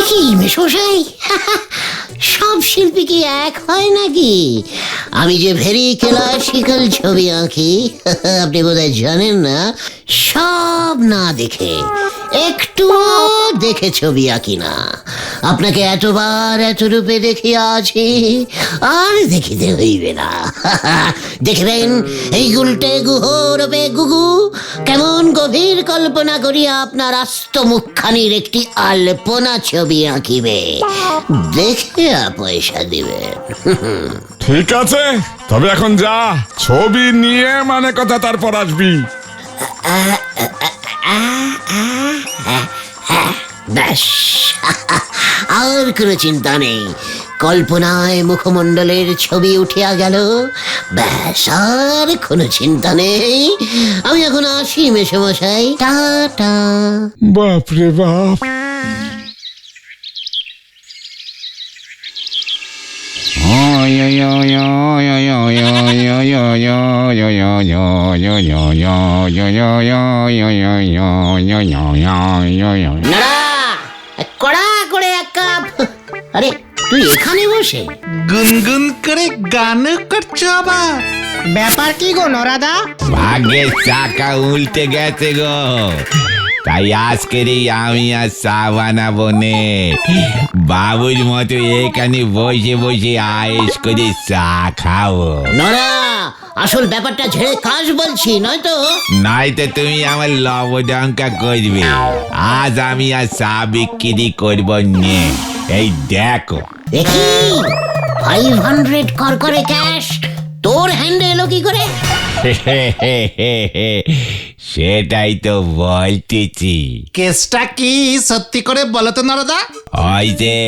কি মেশমশাই, সব শিল্পী কি এক হয় নাকি? আমি যে ভেরি ক্লাসিক্যাল ছবি আঁকি, আপনি বোধহয় জানেন না। সব না দেখে, একটুও দেখে ছবি আঁকি না। আপনাকে এতবার এত রূপে দেখিয়াছি, আর দেখিতে হইবে না। দেখবেন এই গুলটে গুহ রূপে গুগু কেমন গভীর কল্পনা করিয়া আপনার আস্ত মুখখানির একটি আলপনা ছবি আঁকিবে, দেখে পয়সা দিবেন। ঠিক আছে, তবে এখন যা, ছবি নিয়ে মানে কথা তারপর আসবি। ব্যাস, আর কোনো চিন্তা নেই। কল্পনায় মুখমণ্ডলের ছবি উঠিয়া গেল, ব্যাস আর কোনো চিন্তা নেই। আমি এখন আসি মেশমশাই, টাটা। বাপরে বাপ, কড়া করে এক কাপ। আরে তুই এখানে বসে গুনগুন করে গান করছো আবার? ব্যাপার কি গো নরাদা? ভাগ্যের চাকা উল্টে গেছে গো, তাই আজকেরই আমি আর চা বানাবো নে। বাবুর মতো এখানে বসে বসে আয়েস করে চা খাবো। নরা, আসল ব্যাপারটা ঝেড়ে কাজ বলছি, নয়তো নয়তো তুমি আমার লবডঙ্কা করবে। আজ আমি আর চা বিক্রি করবো নে। এই দেখো, দেখি 500 কর করে ক্যাশ তোর হ্যান্ডে এলো কি করে? সেটাই তো বলতেছি। কেসটা কি সত্যি করে বলো তো নরদা? ওই যে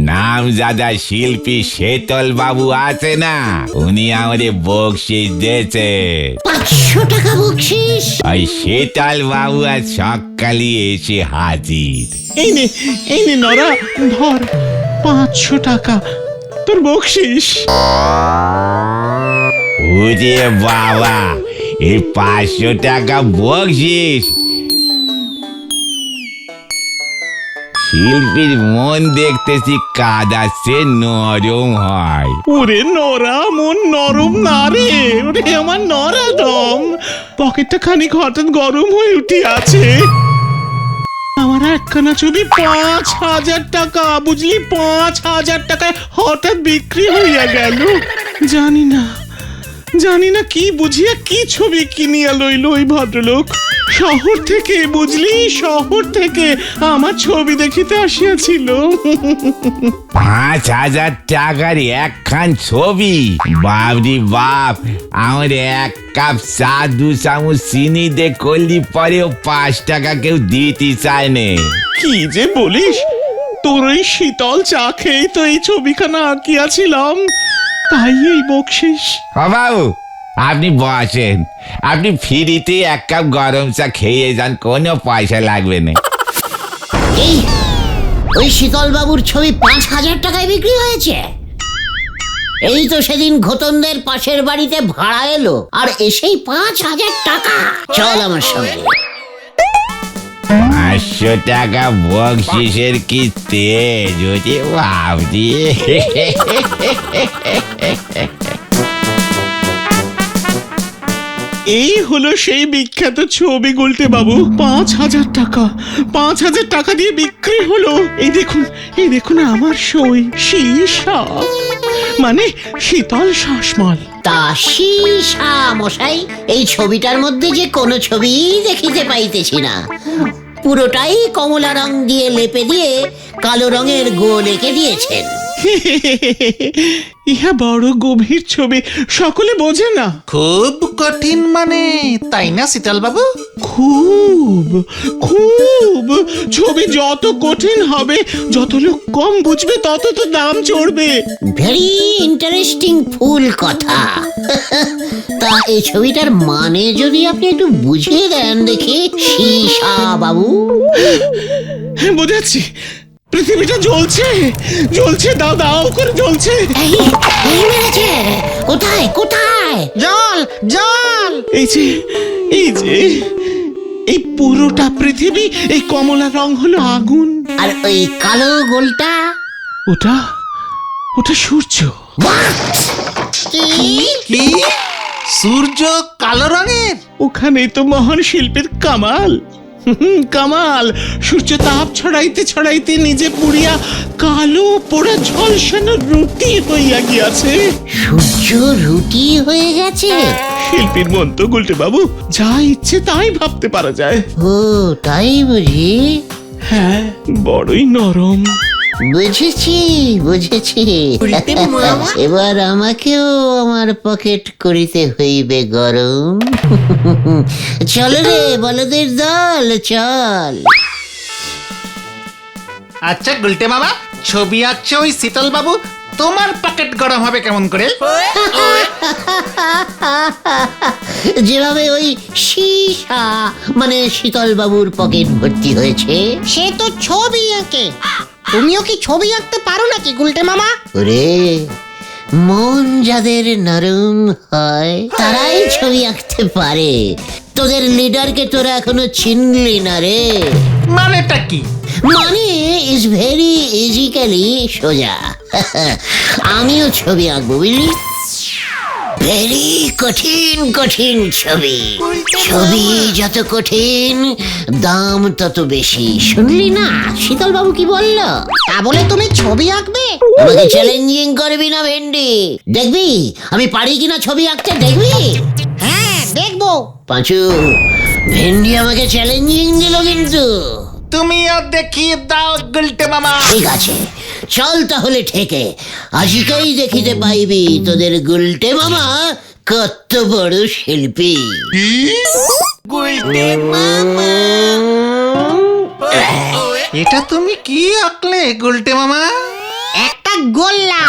নামজাদা শিল্পী শেতল বাবু আছে না, উনি আমাদের বকশিস দিয়েছে। 500 টাকা বকশিস? ওই শেতল বাবু আজ সকালে এসে হাজির। এই নে নরা, ধর 500 টাকা তোর বকশিস। ওরে বাবা, এই 500 টাকা বকশিস! শিল্পীর মন দেখতেছি কাদাচ্ছে নরম হয়। ওরে নরা, মন নরম না রে, ওরে আমার নরাদম। পকেটটা খানিক হঠাৎ গরম হয়ে উঠে আছে। আমার একখানা ছবি 5,000 টাকা, বুঝলি? 5,000 টাকায় হঠাৎ বিক্রি হইয়া গেল। জানি না কি বুঝিয়া কি ছবি কিনিয়া লইল ওই ভদ্রলোক। শহর থেকে, বুঝলি, শহর থেকে আমার ছবি দেখিতে আসিয়াছিল। 5,000 টাকার একখান ছবি? বাপরি বাপ, আমার এক কাপ চা 2 চামচ চিনি দে করলি পরেও 5 টাকা কেউ দিতে চায় নে। কি যে বলিস, তোর ওই শীতল চা খেয়ে তো এই ছবিখানা আঁকিয়াছিলাম, তাই এই বকশিস। বাবু, আপনি বসেন, আপনি ফ্রিতে 1 কাপ গরম চা খেয়ে যান, কোনো পয়সা লাগবে না। এই ওই শীতল বাবুর ছবি 5,000 টাকায় বিক্রি হয়েছে? এই তো সেদিন ঘোতনদের পাশের বাড়িতে ভাড়া এলো, আর এসেই 5,000 টাকা। চল আমার সঙ্গে। 500 টাকা বকশিসের কি তেজ হচ্ছে বাবরি! এই হলো সেই বিখ্যাত ছবি গুলটে বাবু। 5,000 টাকা, 5,000 টাকা দিয়ে বিক্রি হলো। এই দেখুন আমার সই, সীসা মানে শীতল শাসমল। তা সীসা মশাই, এই ছবিটার মধ্যে যে কোনো ছবি দেখিতে পাইতেছি না। পুরোটাই কমলা রং দিয়ে লেপে দিয়ে কালো রঙের গোল এঁকে দিয়েছেন। ইহা বড় গভীর ছবি, সকলে বোঝে না। খুব কঠিন মানে, তাই না শীতল বাবু? খুব খুব ছবি যত কঠিন হবে, যত লোক কম বুঝবে, তত তো দাম চড়বে। ভেরি ইন্টারেস্টিং ফুল কথা। তা এই ছবিটার মানে যদি আপনি একটু বুঝিয়ে দেন দেখি সীসা বাবু। বোঝাচ্ছি, পৃথিবীটা জ্বলছে জ্বলছে, দাও দাও করে জ্বলছে। এই মেরেছে। কোথায় কোথায়? জল জল! এই যে এই পুরোটা পৃথিবী এই কমলা রং হলো আগুন। আর ওই কালো গোলটা? ওটা ওটা সূর্য। কি সূর্য কালো রঙের? ওখানেই তো মহান শিল্পের কামাল। কামাল, সূর্য তাপ ছড়াইতে ছড়াইতে নিজে পুড়িয়া কালো পোড়া ঝলসানো রুটি হইয়া গিয়াছে। সূর্য রুটি হয়ে গেছে? শিল্পীর মন তো গুলটে বাবু, যা ইচ্ছে তাই ভাবতে পারা যায়। ও তাই বুঝি? হ্যাঁ, বড়ই নরম। বুঝেছি বুঝেছি। এবার আমাকেও আমার পকেট করিতে হইবে গরম। চল রে বলদের দল, চল। আচ্ছা গুলটে মামা, ছবি আঁকছে ওই শীতল বাবু, তোমার পকেট গরম হবে কেমন করে? যেভাবে ওই সীসা মানে শীতল বাবুর পকেট ভর্তি হয়েছে। সে তো ছবি আঁকে, তুমিও কি ছবি আঁকতে পারো নাকি গুলটে মামা? ওরে, মন যাদের নরম হয় তারাই ছবি আঁকতে পারে। তোদের লিডারকে তোরা এখনো চিনলি না রে। মানেটা কি? মানে ইজ ভেরি ইজিক্যালি সোজা। আমিও ছবি আঁকবো বুঝলি, ভেরি কঠিন কঠিন ছবি। ছবি যত কঠিন দাম তত বেশি। শুনলি না শীতল বাবু কি বললো? তা বলে তুমি ছবি আঁকবে? আমাকে চ্যালেঞ্জিং করবি না ভেন্ডি, দেখবি আমি পারি কিনা ছবি আঁকতে, দেখবি? হ্যাঁ দেখবো। পাঁচু, ভেন্ডি আমাকে চ্যালেঞ্জিং দিল কিন্তু। তুমিও দেখিয়ে দাও গুলটে মামা। ঠিক আছে, চল তাহলে ঠেকে আজকেই দেখিতে পাইবি তোদের গুলটে মামা কত বড় শিল্পী। এটা তুমি কি আঁকলে গুলটে মামা? একটা গোল্লা।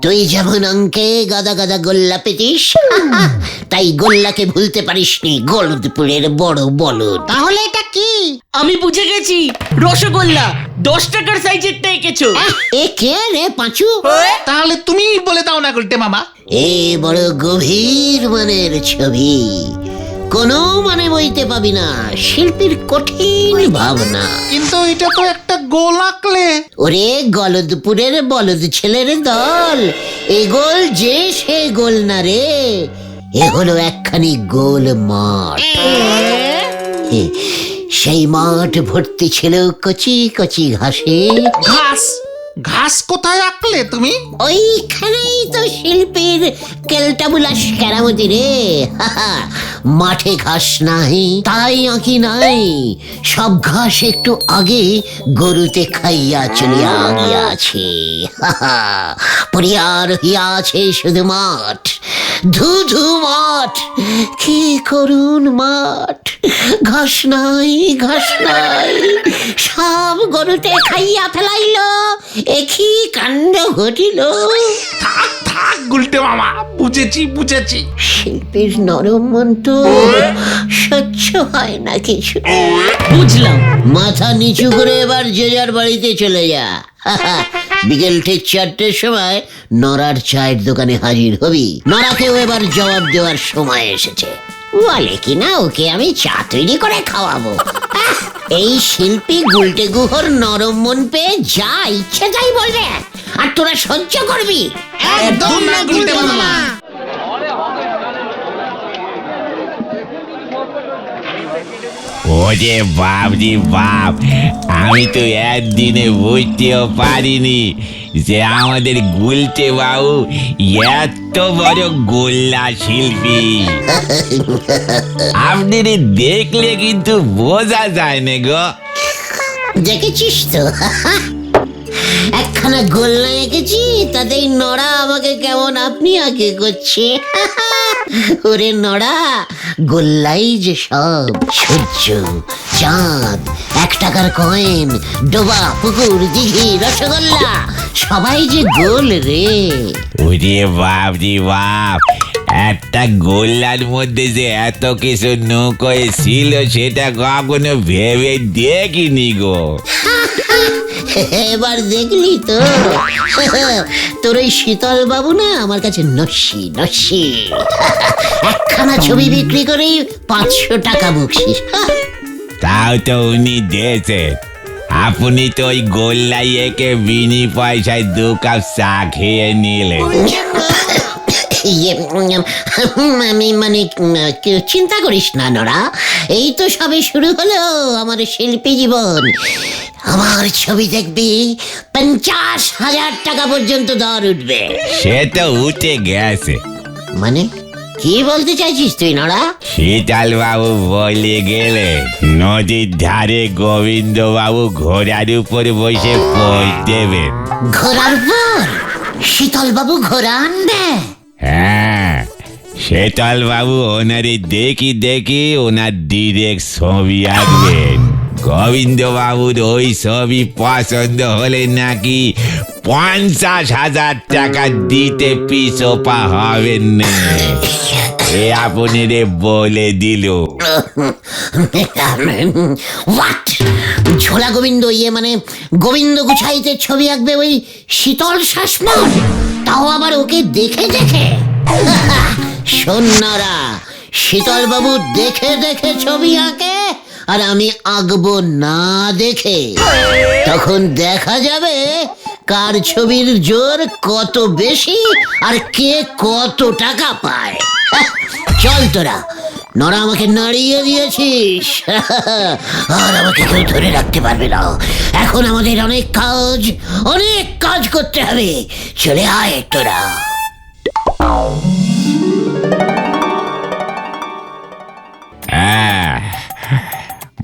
তুই যেমন অঙ্কে গাদা গাদা গোল্লা পেতিস, তাই গোল্লাকে ভুলতে পারিসনি, গলদপুরের বড় বলদ। তাহলে এটা কি? আমি বুঝে গেছি, রসগোল্লা 10 টাকার সাইজেরটা এঁকেছো। এ কে রে পাঁচু? তাহলে তুমি বলে দাও না গুলটে মামা। এ বড় গভীর মানের ছবি, কোনো মানে বইতে পাবি না শিল্পীর কঠিন ভাবনা। কিন্তু এটা তো একটা গোল আঁকলে। ওরে গলদপুরের বলদ ছেলের দল, এ গোল যে সে গোল না রে, এ হলো একখানি গোল মাঠ। সেই মাঠ ভর্তি ছিল কচি কচি ঘাসে। ঘাস? ঘাস কোথায় আঁকলে তুমি? ওইখানেই তো শিল্পীর কেলটাবুলাস কেরামতি রে। মাঠে ঘাস নাই তাই আঁকি নাই, সব ঘাস একটু আগে গরুতে খাইয়া চলিয়া গিয়াছে। পড়িয়া রহিয়াছে শুধু মাঠ, ধুধু মাঠ, কি করুন মাঠ। ঘাস নাই ঘাস নাই, সব গরুতে খাইয়া ফেলাইল, একই কাণ্ড ঘটিল। থাক থাক গুলটে মামা, বুঝেছি বুঝেছি। শিল্পীর নরম মন তো সহ্য হয় না কিছু। বুঝলাম। মাথা নিচু করে এবার যে যার বাড়িতে চলে যা। বিকেল ঠিক 4টের সময় নরার চায়ের দোকানে হাজির হবি। নরাকেও এবার জবাব দেওয়ার সময় এসেছে। বলে কিনা ওকে আমি চা তৈরি করে খাওয়াবো। এই শিল্পী গুলটে গুহর নরম মন পেয়ে যা ইচ্ছে তাই বলবে, আর তোরা সহ্য করবি। একদম না গুলটে মামা। ওরে বাপ রে বাপ, আমি তো একদিনে বুঝতেও পারিনি যে আমাদের গুলটে বাবু এত বড় গোল্লা শিল্পী। আপনাদের দেখলে কিন্তু বোঝা যায় না গো। দেখেছিস তো, একখানা গোল্লা এঁকেছি, তাতেই নড়া আমাকে কেমন আপনি আগে করছে। ওরে নড়া, গোল্লাই যে সব, সূর্য, চাঁদ, 1 টাকার কয়েন, ডোবা, পুকুর, দিঘি, রসগোল্লা, সবাই যে গোল রে। ওরে বাপ রে বাপ, একটা গোল্লার মধ্যে যে এত কিছু নৌকোয় ছিল সেটা কখনো ভেবে দেখিনি গো। এবার দেখলি তো, তোর ওই শীতল বাবু না আমার কাছে নস্যি নস্যি। একখানা ছবি বিক্রি করেই 500 টাকা বকশিস। তাও তো উনি দিয়েছেন। আপনি তো ওই গোল্লাই একে বিনি পয়সায় 2 কাপ চা খেয়ে নিলেন। ইয়ে, আমি মানে চিন্তা করিস না নোরা, এই তো সবে শুরু হলো আমার শিল্পী জীবন। আমার ছবি দেখবি 50,000 টাকা পর্যন্ত দর উঠবে। সে তো উঠে গেছে। মানে কি বলতে চাইছিস তুই নোরা? শীতল বাবু বলে গেলে নদীর ধারে গোবিন্দ বাবু ঘোড়ার উপর বসে পোজ দেবেন। ঘোড়ার উপর শীতল বাবু ঘোড়া আনবে? হ্যাঁ, শীতল বাবু ওনারে দেখি ওনার ডিরেক্ট ছবি আঁকবেন। গোবিন্দ বাবুর ওই ছবি পছন্দ হলে নাকি 50,000 টাকা দিতে পিছপা হবেন না। এ আপনি রে বলে দিল। হোয়াট? ঝোলা গোবিন্দ, ইয়ে মানে গোবিন্দ গুছাইতে ছবি আঁকবে ওই শীতল শাসমল, তাও আবার ওকে দেখে দেখে? সন্ন্যারা, শীতল বাবু দেখে দেখে ছবি আঁকে আর আমি আঁকবো না দেখে। তখন দেখা যাবে কার ছবির জোর কত বেশি আর কে কত টাকা পায়। চল তোরা, নরা আমাকে নাড়িয়ে দিয়েছিস আর আমাকে কেউ ধরে রাখতে পারবে না। এখন আমাদের অনেক কাজ করতে হবে। চলে আয় তোরা।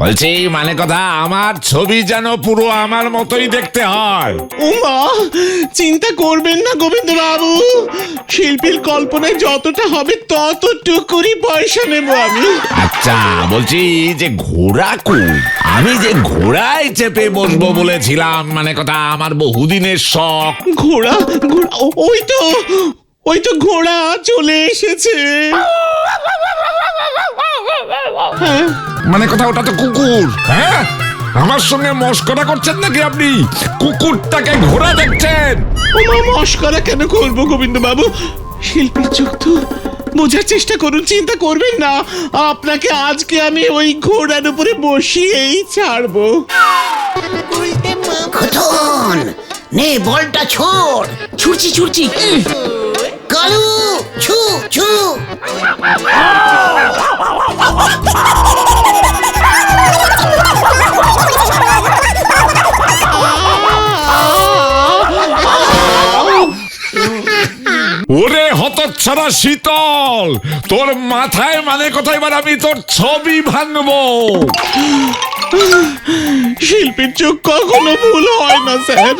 বলছি মানে কথা, আমার ছবি যেন পুরো আমার মতোই দেখতে হয়। উমা, চিন্তা করবেন না গোবিন্দ বাবু, শিল্পীর কল্পনায় যতটা হবে ততটুকুরই পয়সা নেব আমি। আচ্ছা, বলছি যে ঘোড়া কই? আমি যে ঘোড়ায় চেপে বসবো বলেছিলাম, মানে কথা আমার বহুদিনের শখ। ঘোড়া ঘোড়া ওই তো ঘোড়া চলে এসেছে। হ্যাঁ, মানে কথা ওটা তো কুকুর। হ্যাঁ, আমার সঙ্গে মস্করা করছেন নাকি আপনি? কুকুরটাকে ঘোড়া দেখছেন? ওমা, মস্করা কেন করবো গোবিন্দ বাবু? শিল্পীর চোখ তো, বোঝার চেষ্টা করুন, চিন্তা করবেন না। আপনাকে আজকে আমি ওই ঘোড়ার উপরে বসিয়েই ছাড়বো। খতন, নে বলটা ছোড়। ছুটছি কালু, ছু ছু। ওরে হতচ্ছাড়া শীতল, তোর মাথায় মানে কথা এবার আমি তোর ছবি ভাঙবো। শিল্পীর চোখ কখনো ভুল হয় না স্যার,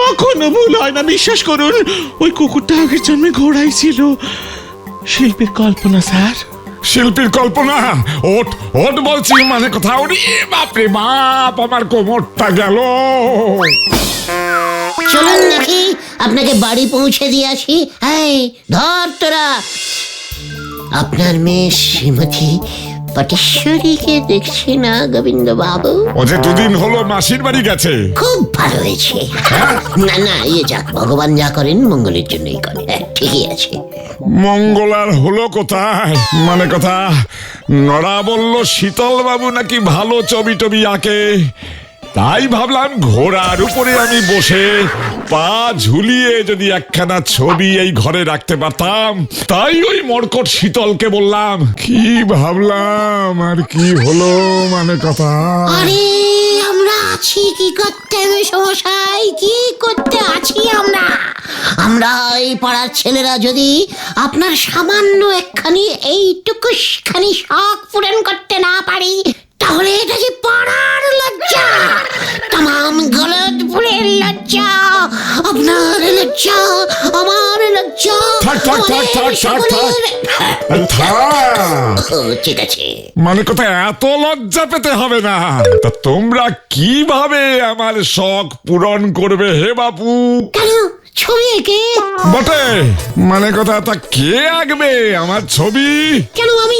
কখনো ভুল হয় না, বিশ্বাস করুন। ওই কুকুরটা আগের জন্মে ঘোড়াই ছিল। শিল্পীর কল্পনা স্যার। শিল্পীর কল্পনা? ওঠ ওঠ বলছি, মানে কথা। ওরে বাপরে বাপ, আমার কোমরটা গেল। চলুন দেখি আপনাকে বাড়ি পৌঁছে দিয়ে আসি। এই ধর তোরা। আপনার মেয়ে শ্রীমতী পটেশ্বরীকে দেখছি না গোবিন্দ বাবু? ও যে 2 দিন হলো মাসির বাড়ি গেছে। খুব ভালো হয়েছে। না না, ইয়ে যাক, ভগবান যা করেন মঙ্গলের জন্যই করে। ঠিকই আছে। মঙ্গল আর হলো কোথায়? মানে কথা, নড়া বলল শীতল বাবু নাকি ভালো ছবি টবি আঁকে, তাই ভাবলাম ঘোড়ার উপরে আমি বসে পা ঝুলিয়ে যদি একখানা ছবি এই ঘরে রাখতে পারতাম। তাই ওই মরকট শীতলকে বললাম। কি ভাবলাম আর কি হলো, মানে কথা। আরে আমরা আছি কি করতে মশাই, কি করতে আছি আমরা? আমরা এই পাড়ার ছেলেরা যদি আপনার সামান্য একখানি এইটুকুখানি শখ পূরণ করতে না পারি, তাহলে এটা যে পাড়ার লজ্জা, তাম গলদপুরের লজ্জা, আপনার লজ্জা, আমার লজ্জা। ঠিক আছে, মানে কথা, এত লজ্জা পেতে হবে না। তা তোমরা কিভাবে আমার শখ পূরণ করবে হে বাপু? কেন ছবি এঁকে? বটে, মানে কথা, তা কে আঁকবে আমার ছবি? কেন আমি?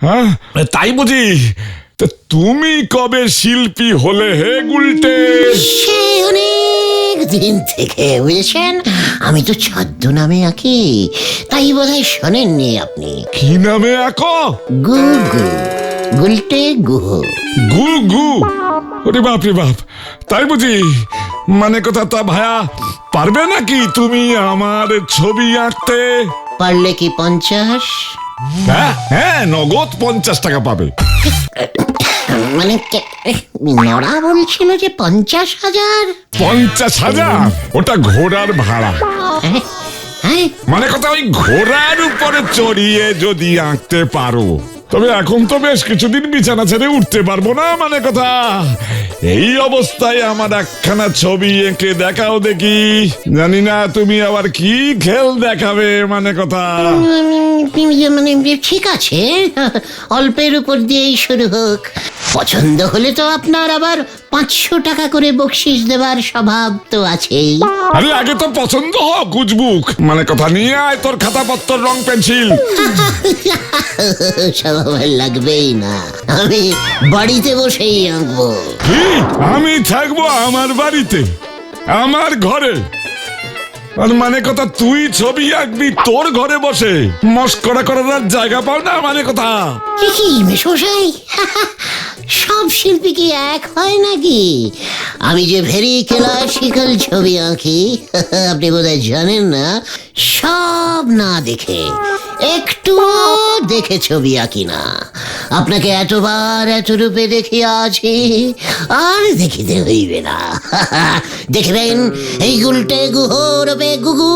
হ্যাঁ, তাই বুঝি? তা তুমি কবে শিল্পী হলে হে গুলটে? সে অনেক দিন থেকে বুঝেছেন, আমি তো ছদ্মনামে আঁকি, তাই বোধহয় শোনেননি আপনি। কি নামে আঁকো? গুগু, গুলটে গুহ। গু গু, ওরে বাপ রে বাপ, তাই বুঝি? মানে কথা, তা ভায়া পারবে নাকি তুমি আমার ছবি আঁকতে? পারলে কি 50? হ্যাঁ হ্যাঁ, নগদ 50 টাকা পাবে। মানে নড়া বলছিল যে 50,000। 50,000? ওটা ঘোড়ার ভাড়া। হ্যাঁ, মানে কথা, ওই ঘোড়ার উপরে চড়িয়ে যদি আঁকতে পারো, তবে এখন তো বেশ কিছুদিন বিছানা ছেড়ে উঠতে পারবো না। মানে কথা, এই অবস্থায় আমার একখানা ছবি এঁকে দেখাও দেখি। জানি না তুমি আবার কি খেল দেখাবে। মানে কথা, মানে ঠিক আছে, অল্পের উপর দিয়েই শুরু হোক। পছন্দ হলে তো আপনার আবার 500 টাকা করে বকশিস দেবার স্বভাব তো আছেই। আরে আগে তো পছন্দ হোক উজবুক। মানে কথা, নিয়ে আয় তোর খাতাপত্র, রং পেন্সিল। স্বভাব লাগবেই না, আমি বাড়িতে বসেই আঁকবো। কি, আমি থাকবো আমার বাড়িতে, আমার ঘরে? আর মানে কথা, তুই ছবি আঁকবি তোর ঘরে বসে? মস্করা করার আর জায়গা পাও না? মানে কথা, কি মেশমশাই, সব শিল্পী কি এক হয় নাকি? আমি যে ভেরি ক্লাসিক্যাল ছবি আঁকি, আপনি বোধহয় জানেন না। সব না দেখে, একটুও দেখে ছবি আঁকি না। আপনাকে এতবার এত রূপে দেখিয়াছি, আর দেখিতে হইবে না। দেখবেন এই গুলটে গুহ রূপে গুগু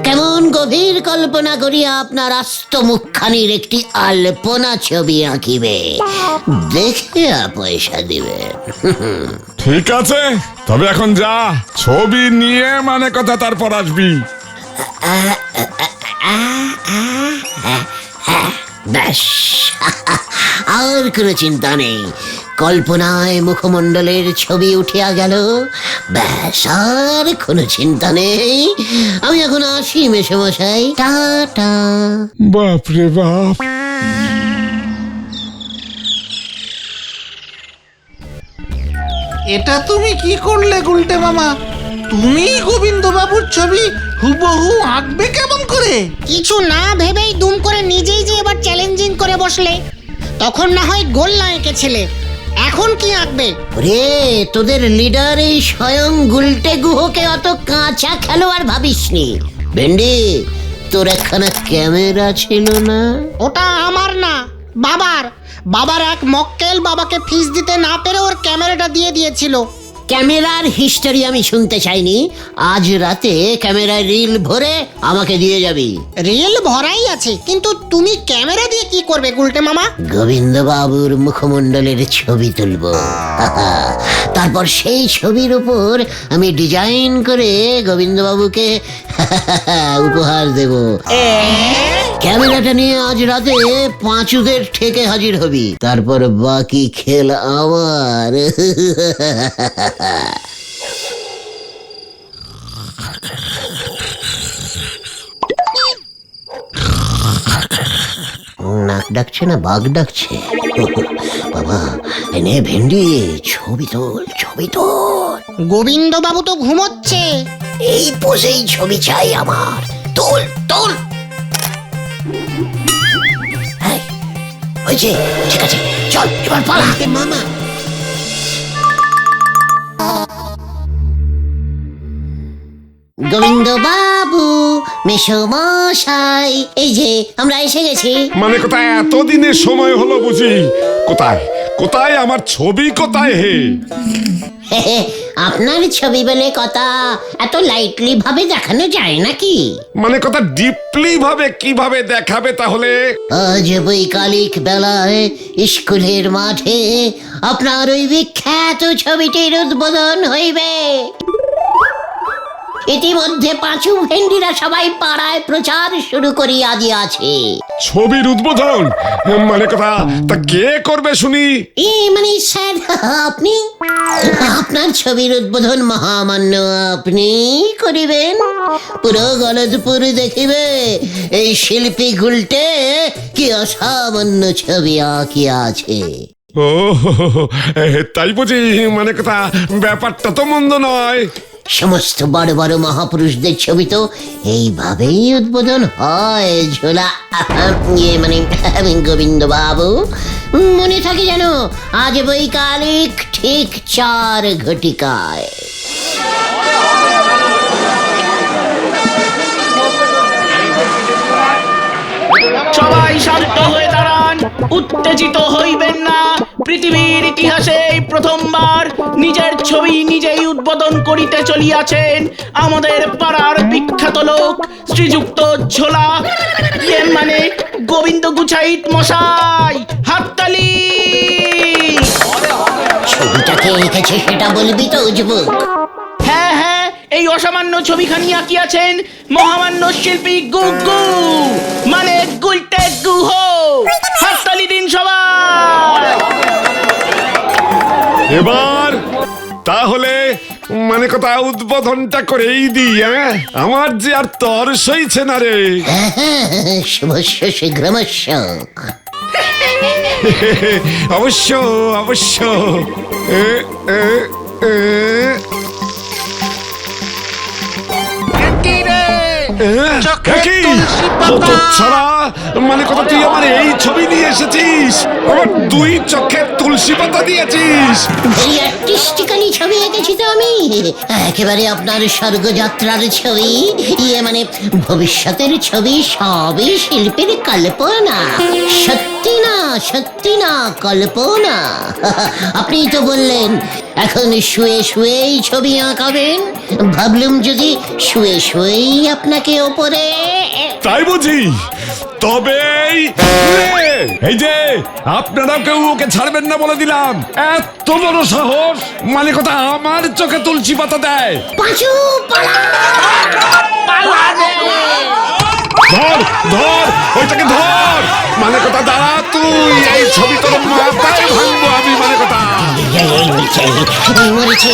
কেমন গভীর কল্পনা করিয়া আপনার আস্ত মুখখানির একটি আলপনা ছবি আঁকিবে, দেখে পয়সা দিবে। ঠিক আছে, তবে এখন যা, ছবি নিয়ে মানে কথা তারপর আসবি। ব্যাস, আর কোনো চিন্তা নেই। কল্পনায় মুখমণ্ডলের ছবি উঠিয়া গেল, ব্যাস, আর কোনো চিন্তা নেই। আমি এখন আসি মেশমশাই, টাটা। বাপ রে বাপ। এটা তুমি কি করলে গুলটে মামা? তুমি গোবিন্দ বাবুর ছবি হুবহু আঁকবে কেমন করে? কিছু না ভেবেই দুম করে নিজেই যে এবার চ্যালেঞ্জিং করে বসলে। তখন না হয় গোল্লা এঁকেছিলে, এখন কি আঁকবে? রে, তোদের লিডার এই স্বয়ং গুলটে গুহকে অত কাঁচা খেলোয়াড় ভাবিসনি। ভেন্ডি, তোর একখানা ক্যামেরা ছিল না? ওটা আমার না, বাবার। বাবার এক মক্কেল বাবাকে ফিস দিতে না পেরে ওর ক্যামেরাটা দিয়ে দিয়েছিল। ক্যামেরার হিস্টোরি আমি শুনতে চাইনি। আজ রাতে ক্যামেরায় রিল ভরে আমাকে দিয়ে যাবি। রিল ভরাই আছে, কিন্তু তুমি ক্যামেরা দিয়ে কি করবে গুলটে মামা? গোবিন্দ বাবুর মুখমণ্ডলের ছবি তুলব, তারপর সেই ছবির উপর আমি ডিজাইন করে গোবিন্দ বাবুকে উপহার দেব। ক্যামেরাটা নিয়ে আজ রাতে পাঁচুদের ঠেকে হাজির হবি, তারপর বাকি খেল আমার। নাক ডাকছে না বাঘ ডাকছে? বাবা, এনে ভেন্ডি, ছবি তোল, ছবি তোল। গোবিন্দ বাবু তো ঘুমোচ্ছে। এই পোজেই ছবি চাই আমার। তোল তোল। হয়েছে, ঠিক আছে, চল এবার পালা। মামা, গোবিন্দ বাবু, মেশমশাই, এই যে আমরা এসে গেছি। মানে কোথায় এতদিনের সময় হলো বুঝি? কোথায় কোথায় আমার ছবি, কোথায় হে? আপনার ছবি বলে কথা, এত লাইটলি ভাবে দেখানো যায় নাকি? মানে কথা, ডিপলি ভাবে কিভাবে দেখাবে তাহলে? আজ বৈকালিক বেলায় স্কুলের মাঠে আপনার ওই বিখ্যাত ছবিটির উদ্বোধন হইবে। ইতিমধ্যে পাঁচু ভেন্ডিরা সবাই পাড়ায় প্রচার শুরু করিয়া দিয়াছে। ছবির উদ্বোধন? মানে কথা, তা কে করবে শুনি? মানে স্যার, আপনি। আপনার ছবির উদ্বোধন মহামান্য আপনি করিবেন। পুরো গলদপুর দেখিবে এই শিল্পী গুলটে কি অসামান্য ছবি আঁকিয়াছে। ও, তাই বুঝি? মানে কথা, ব্যাপারটা তো মন্দ নয়। সমস্ত বড় বড় মহাপুরুষদের ছবি তো এইভাবেই উদ্বোধন হয় ঝোলা মানে গোবিন্দ বাবু। মনে থাকে যেন আজ বৈকালিক ঠিক 4 ঘটিকায়। সবাই শান্ত হয়ে দাঁড়ান, উত্তেজিত হইবেন না। পৃথিবীর ইতিহাসে এই প্রথমবার নিজের ছবি নিজেই উদ্বোধন করিতে চলিয়াছেন আমাদের পাড়ার বিখ্যাত লোক শ্রীযুক্ত ঝোলা, মানে গোবিন্দ গুছাইত মশাই। হাততালি। ছবিটা কে এঁকেছে সেটা বলবি তো যুবক? হ্যাঁ হ্যাঁ, এই অসামান্য ছবিখানি আঁকিয়াছেন মহামান্য শিল্পী গুগু, মানে গুলটে গুহ। হাততালি দিন সবাই। এবার তাহলে মানে কথা উদ্বোধনটা করেই দিই। আমার যে আর তর সইছে না রে। শুভস্য শীঘ্রমস্য। অবশ্য অবশ্য। চোখে তুলসী পাতা। ছাড়া মানে কথা তুই আমার এই ছবি নিয়ে এসেছিস, আমার 2 চোখে তুলসী পাতা দিয়েছিস। ভেরি আর্টিস্টিক্যালি ছবি এঁকেছি তো আমি, একেবারে আপনার স্বর্গযাত্রার ছবি, মানে ভবিষ্যতের ছবি। সবই শিল্পীর কল্পনা, সত্যি না কল্পনা। আপনি তো বললেন এখন শুয়ে শুয়েই ছবি আঁকাবেন, ভাবলুম যদি শুয়ে শুয়েই আপনাকে ওপরে। তাই বুঝি? তবেই এই যে আপনারাও কেউ ওকে ছাড়বেন না বলে দিলাম। এত বড় সাহস, মানে কথা আমার চোখে তুলসী পাতা দেয়। পাঁচু পালা। ধর ধর ওইটাকে ধর, মানে কথা দাঁড়া তুই। এই ছবি তোর মাথায় ভাঙবো আমি, মানে কথা। মরেছে।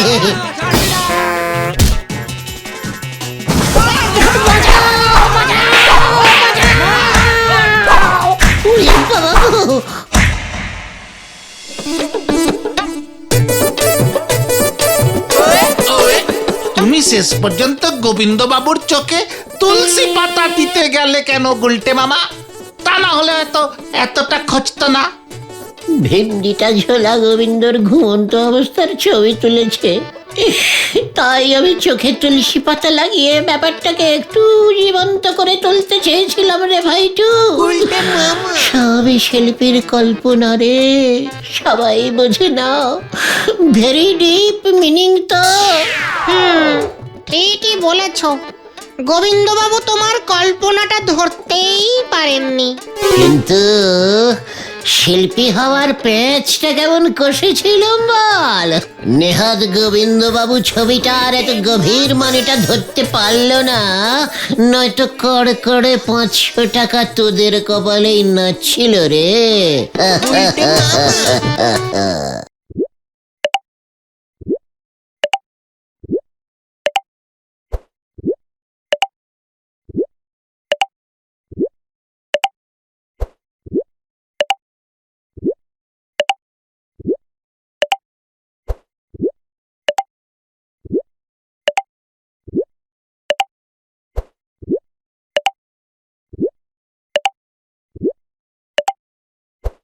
তুমি শেষ পর্যন্ত গোবিন্দ বাবুর চোখে তুলসী পাতা দিতে গেলে কেন গুলটে মামা? তা না হলে হয়তো এতটা খচতো না। ভেন্ডিটা ঝোলা গোবিন্দর ঘুমন্ত অবস্থার ছবি তুলেছে, তাই আমি চোখে তুলসী পাতা লাগিয়ে ব্যাপারটাকে একটু জীবন্ত করে তুলতে চেয়েছিলাম রে ভাইটু। সবই শিল্পীর কল্পনা রে, সবাই বোঝে না। ভেরি ডিপ মিনিং তো। ঠিকই বলেছ, গোবিন্দবাবু তোমার কল্পনাটা ধরতেই পারেননি। কিন্তু শিল্পী হওয়ার পেঁচটা কেমন কষেছিলাম বল। নেহাত গোবিন্দবাবু ছবিটা আর এত গভীর মানেটা ধরতে পারলো না, নয়তো কড় করে 500 টাকা তোদের কপালেই নাচছিল রে।